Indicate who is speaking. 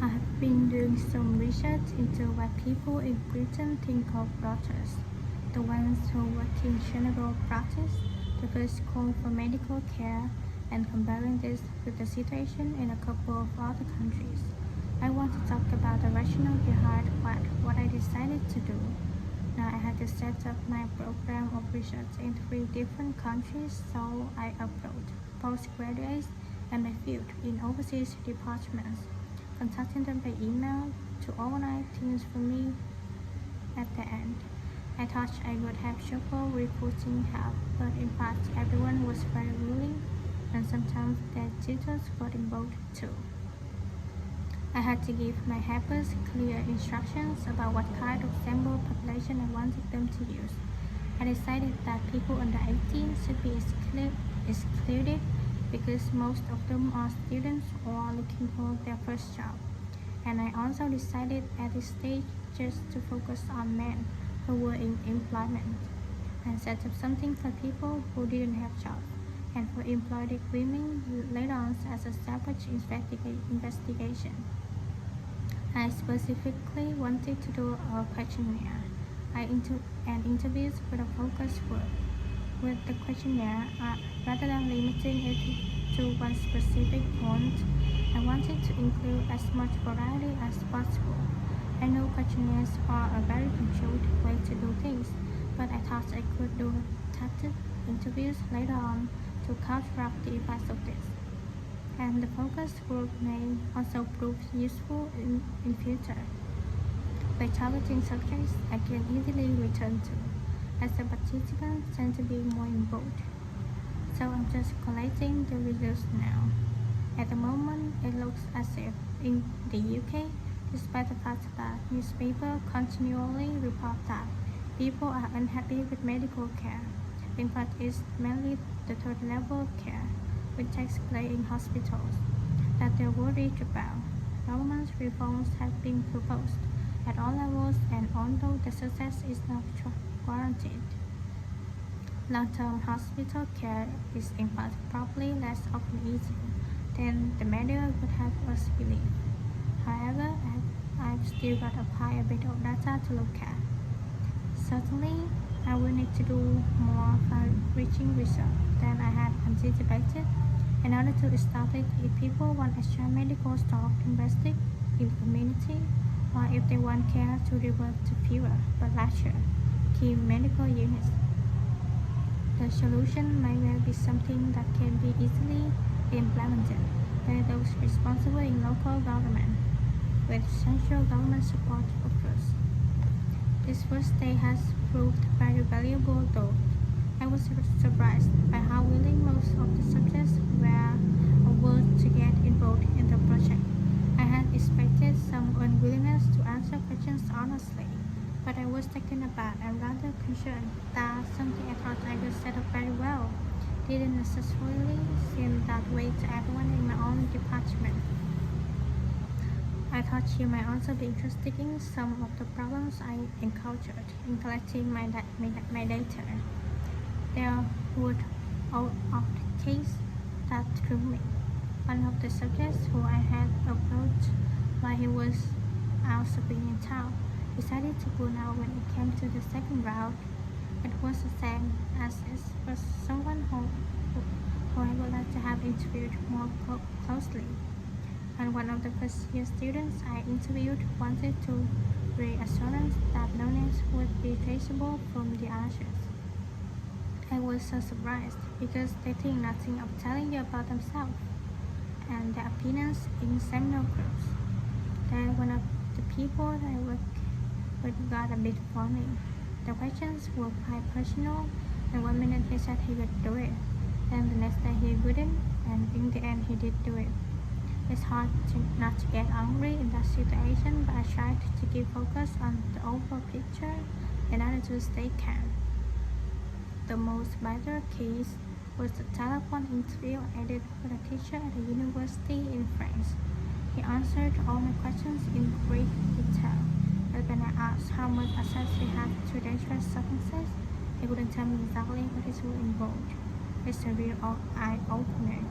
Speaker 1: I have been doing some research into what people in Britain think of doctors, the ones who work in general practice, the first call for medical care, and comparing this with the situation in a couple of other countries. I want to talk about the rationale behind what I decided to do. Now I had to set up my program of research in 3 different countries, so I upload postgraduates and my field in overseas departments, contacting them by email to organize things for me at the end. I thought I would have trouble recruiting help, but in fact everyone was very willing, and sometimes their tutors got involved too. I had to give my helpers clear instructions about what kind of sample population I wanted them to use. I decided that people under 18 should be excluded because most of them are students or looking for their first job. And I also decided at this stage just to focus on men who were in employment and set up something for people who didn't have jobs and for employed women later on as a separate investigation. I specifically wanted to do a questionnaire and interviews with a focus group. With the questionnaire, rather than limiting it to one specific point, I wanted to include as much variety as possible. I know questionnaires are a very controlled way to do things, but I thought I could do targeted interviews later on to counteract the effects of this. And the focus group may also prove useful in future. By targeting subjects I can easily return to, as the participants tend to be more involved. So I'm just collating the results now. At the moment, it looks as if in the UK, despite the fact that newspapers continually report that people are unhappy with medical care, in fact it's mainly the third level of care, which takes place in hospitals, that they're worried about. Government reforms have been proposed at all levels, and although the success is not guaranteed, long-term hospital care is in fact probably less often easy than the media would have us believe. However, I've still got quite a bit of data to look at. Certainly, I will need to do more far-reaching research than I had anticipated in order to establish if people want extra medical staff invested in the community or if they want care to revert to fewer but larger key medical units. The solution may well be something that can be easily implemented by those responsible in local government, with central government support of course. This first day has proved very valuable though. I was surprised by how willing most of the subjects were to get involved in the project. I had expected some unwillingness to answer questions honestly, but I was taken aback and rather concerned that something I thought I was set up very well didn't necessarily seem that way to everyone in my own department. I thought you might also be interested in some of the problems I encountered in collecting my data. There were out of the case that threw me. One of the subjects who I had approached while he was out shopping in town decided to pull out when it came to the second round. It was the same as it was someone who I would like to have interviewed more closely. And one of the first year students I interviewed wanted to reassurance that no names would be traceable from the answers. I was so surprised because they think nothing of telling you about themselves and their opinions in seminar groups. Then one of the people that I worked with got a bit funny. The questions were quite personal, and 1 minute he said he would do it, then the next day he wouldn't, and in the end he did do it. It's hard not to get angry in that situation, but I tried to keep focus on the overall picture in order to stay calm. The most vital case was the telephone interview I did with a teacher at a university in France. He answered all my questions in great detail, but when I asked how much access he had to dangerous substances, he wouldn't tell me exactly what is involved. It's a real eye-opener.